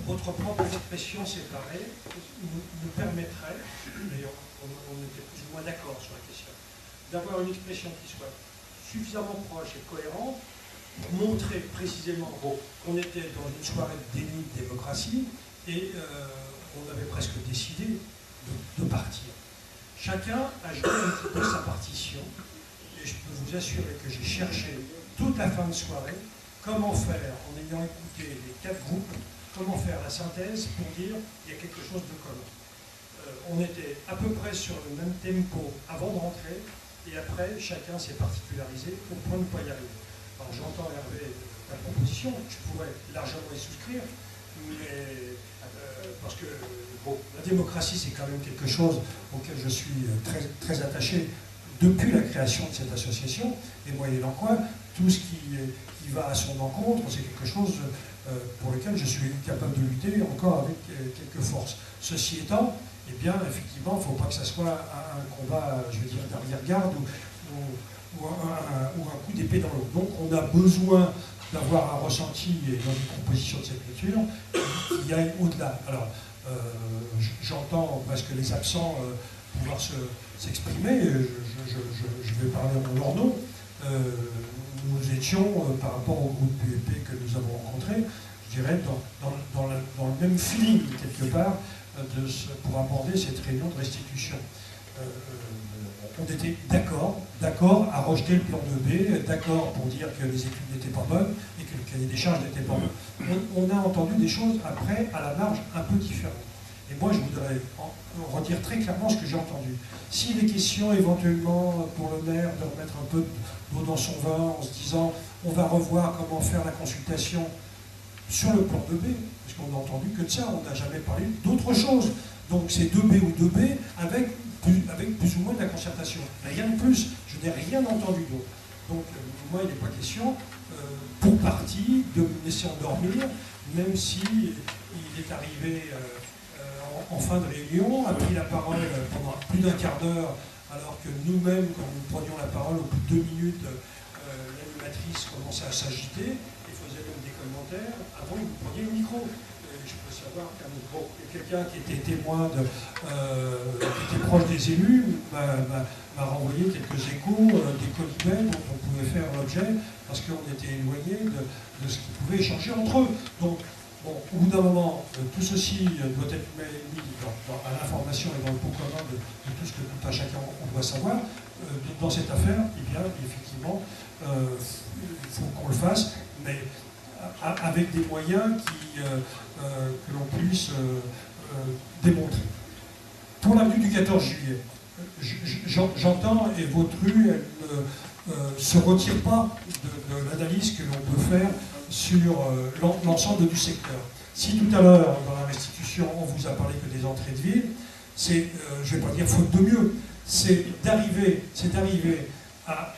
votre propre expression séparée nous permettrait, d'ailleurs on était plus ou moins d'accord sur la question, d'avoir une expression qui soit suffisamment proche et cohérente pour montrer précisément qu'on était dans une soirée de déni de démocratie et on avait presque décidé de partir. Chacun a joué un petit peu sa partition et je peux vous assurer que j'ai cherché toute la fin de soirée comment faire, en ayant écouté les 4 groupes, comment faire la synthèse pour dire qu'il y a quelque chose de commun. On était à peu près sur le même tempo avant de rentrer, et après, chacun s'est particularisé au point de ne pas y arriver. Alors j'entends Hervé ta proposition, je pourrais largement y souscrire, mais parce que bon, la démocratie c'est quand même quelque chose auquel je suis très, très attaché depuis la création de cette association, et moyennant quoi, tout ce qui va à son encontre, c'est quelque chose pour lequel je suis capable de lutter encore avec quelques forces. Ceci étant, eh bien, effectivement, il ne faut pas que ça soit un combat, je veux dire, d'arrière-garde ou un coup d'épée dans l'eau. Donc, on a besoin d'avoir un ressenti dans une composition de cette nature qui aille au-delà. Alors, j'entends, parce que les absents pouvoir s'exprimer, je vais parler en leur nom. Nous étions, par rapport au groupe UEP que nous avons rencontré, je dirais, dans le même feeling, quelque part, pour aborder cette réunion de restitution. On était d'accord à rejeter le plan 2B, d'accord pour dire que les études n'étaient pas bonnes et que le cahier des charges n'était pas bon. On a entendu des choses après, à la marge, un peu différentes. Et moi, je voudrais redire très clairement ce que j'ai entendu. S'il est question éventuellement pour le maire de remettre un peu d'eau dans son vin en se disant on va revoir comment faire la consultation sur le plan 2B, parce qu'on n'a entendu que de ça, on n'a jamais parlé d'autre chose. Donc c'est 2B ou 2B avec plus ou moins de la concertation. Rien de plus, je n'ai rien entendu d'autre. Donc moi, il n'est pas question, pour partie, de me laisser endormir, même si il est arrivé en fin de réunion, a pris la parole pendant plus d'un quart d'heure, alors que nous-mêmes, quand nous prenions la parole, au bout de 2 minutes, l'animatrice commençait à s'agiter et faisait même des commentaires avant que vous preniez le micro. Je peux savoir qu'il y a quelqu'un qui était témoin, qui était proche des élus, m'a renvoyé quelques échos des colibets dont on pouvait faire l'objet parce qu'on était éloigné de ce qu'ils pouvaient échanger entre eux. Donc, bon, au bout d'un moment, tout ceci doit être mis à l'information et dans le pot commun de tout ce que tout un chacun on doit savoir. Dans cette affaire, eh bien, effectivement, il faut qu'on le fasse, mais avec des moyens que l'on puisse démontrer. Pour l'avenue du 14 juillet, j'entends, et votre rue, elle ne se retire pas de l'analyse que l'on peut faire sur l'ensemble du secteur. Si tout à l'heure, dans la restitution, on vous a parlé que des entrées de ville, c'est, je ne vais pas dire faute de mieux, c'est d'arriver à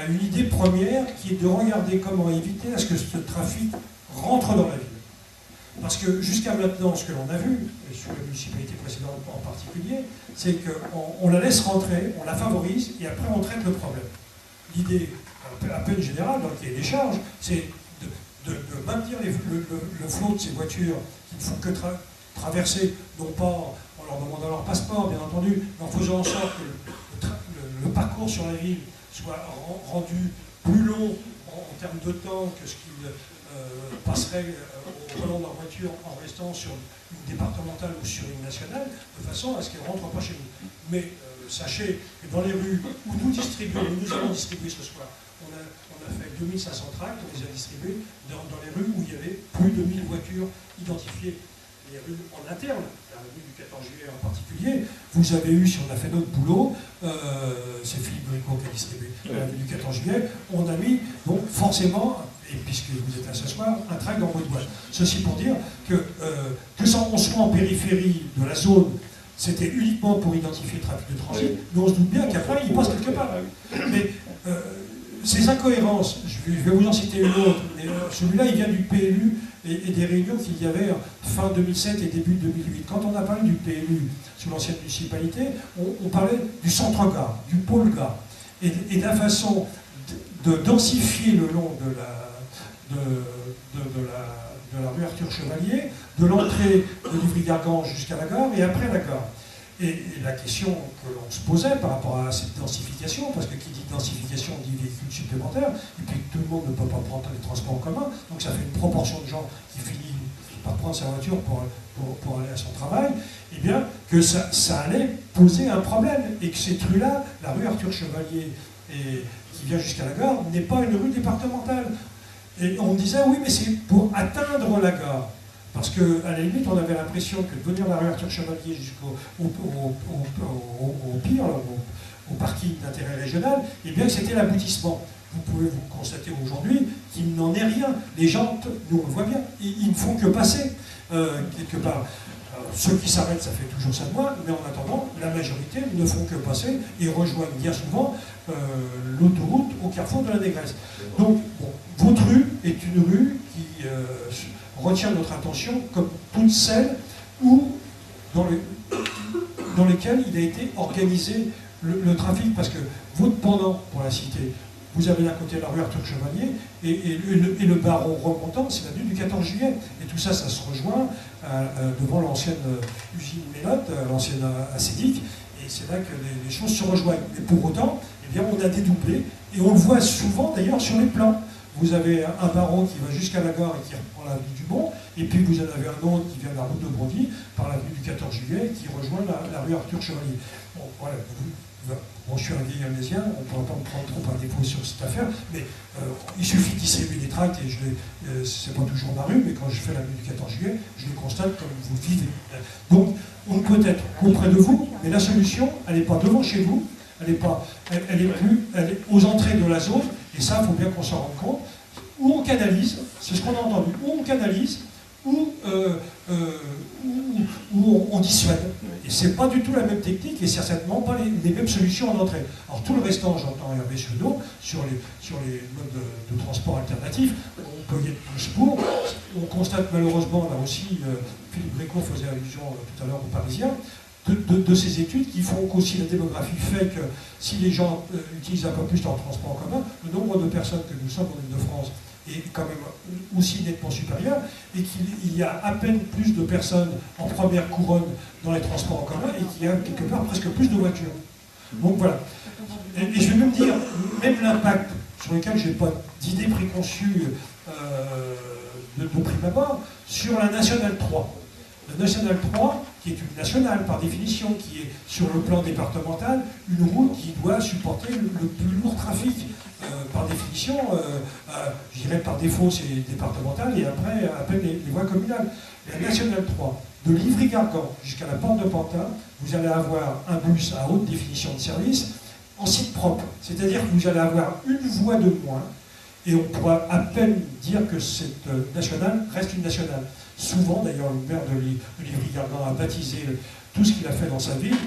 une idée première qui est de regarder comment éviter à ce que ce trafic rentre dans la ville. Parce que jusqu'à maintenant, ce que l'on a vu, et sur les municipalités précédentes en particulier, c'est qu'on la laisse rentrer, on la favorise, et après on traite le problème. L'idée, à peine générale, dans le cahier des charges, c'est de maintenir le flot de ces voitures qui ne font que traverser, non pas en leur demandant leur passeport, bien entendu, mais en faisant en sorte que le parcours sur la ville soit rendu plus long en termes de temps que ce qu'ils passeraient au volant de leur voiture en restant sur une départementale ou sur une nationale, de façon à ce qu'ils ne rentrent pas chez nous. Mais sachez que dans les rues où nous allons distribuer ce soir, on a fait 2500 tracts, on les a distribués dans les rues où il y avait plus de 1000 voitures identifiées. Les rues en interne, la rue du 14 juillet en particulier, vous avez eu, si on a fait notre boulot, c'est Philippe Bricot qui a distribué la rue du 14 juillet, on a mis donc forcément, et puisque vous êtes là ce soir, un tract dans votre boîte. Ceci pour dire que on soit en périphérie de la zone, c'était uniquement pour identifier le trafic de transit, mais on se doute bien qu'après il passe quelque part. Mais ces incohérences, je vais vous en citer une autre, mais celui-là il vient du PLU et des réunions qu'il y avait fin 2007 et début 2008. Quand on a parlé du PLU sous l'ancienne municipalité, on parlait du centre-gare, du pôle-gare, et de la façon de densifier le long de de la rue Arthur Chevalier, de l'entrée de Livry-Gargan jusqu'à la gare et après la gare. Et la question que l'on se posait par rapport à cette densification, parce que qui dit densification dit véhicules supplémentaires, et puis tout le monde ne peut pas prendre les transports en commun, donc ça fait une proportion de gens qui finit par prendre sa voiture pour aller à son travail, et bien que ça allait poser un problème, et que cette rue-là, la rue Arthur Chevalier, qui vient jusqu'à la gare, n'est pas une rue départementale. Et on disait, oui, mais c'est pour atteindre la gare. Parce qu'à la limite, on avait l'impression que de venir de la rue Arthur Chevalier jusqu'au pire, au parking d'intérêt régional, eh bien que c'était l'aboutissement. Vous pouvez vous constater aujourd'hui qu'il n'en est rien. Les gens, nous on le voit bien, ils ne font que passer, quelque part. Ceux qui s'arrêtent, ça fait toujours ça de moins, mais en attendant, la majorité ne font que passer et rejoignent bien souvent l'autoroute au carrefour de la Négresse. Donc, bon, votre rue est une rue qui retient notre attention comme toutes celles dans lesquelles il a été organisé le trafic, parce que votre pendant, pour la citer, vous avez d'un côté la rue Arthur Chevalier et le baron remontant, c'est l'avenue du 14 juillet. Et tout ça, ça se rejoint devant l'ancienne usine Mélotte, l'ancienne acédique, et c'est là que les choses se rejoignent. Mais pour autant, eh bien, on a dédoublé, et on le voit souvent d'ailleurs sur les plans. Vous avez un baron qui va jusqu'à la gare et qui reprend l'avenue du Bon, et puis vous en avez un autre qui vient de la route de Bondy par l'avenue du 14 juillet qui rejoint la rue Arthur Chevalier. Bon, voilà. Bon, je suis un vieil amnésien, on ne pourra pas me prendre trop à défaut sur cette affaire, mais il suffit de distribuer des tracts, et c'est pas toujours ma rue, mais quand je fais l'avenue du 14 juillet, je les constate comme vous vivez. Donc, on ne peut être qu'auprès de vous, mais la solution, elle n'est pas devant chez vous, elle est aux entrées de la zone, et ça, il faut bien qu'on s'en rende compte, où on canalise, c'est ce qu'on a entendu, où on canalise, où on dissuade. Et c'est pas du tout la même technique, et certainement pas les mêmes solutions en entrée. Alors tout le restant, j'entends Hervé Chenot, sur les modes de transport alternatifs, on peut y être tous pour. On constate malheureusement, là aussi, Philippe Gréco faisait allusion tout à l'heure aux Parisiens, de ces études qui font qu'aussi la démographie fait que si les gens utilisent un peu plus leur transport en commun, le nombre de personnes que nous sommes en Île-de-France est quand même aussi nettement supérieur, et qu'il y a à peine plus de personnes en première couronne dans les transports en commun, et qu'il y a quelque part presque plus de voitures. Donc voilà. Et je vais même dire, même l'impact, sur lequel je n'ai pas d'idée préconçue de prime abord, sur la Nationale 3. La Nationale 3, qui est une nationale par définition, qui est sur le plan départemental, une route qui doit supporter le plus lourd trafic. Par définition, je dirais par défaut c'est départemental, et après à peine les voies communales. La Nationale 3, de Livry-Gargan jusqu'à la porte de Pantin, vous allez avoir un bus à haute définition de service en site propre. C'est-à-dire que vous allez avoir une voie de moins, et on pourra à peine dire que cette nationale reste une nationale. Souvent, d'ailleurs, le maire de Livry-Gargan a baptisé tout ce qu'il a fait dans sa ville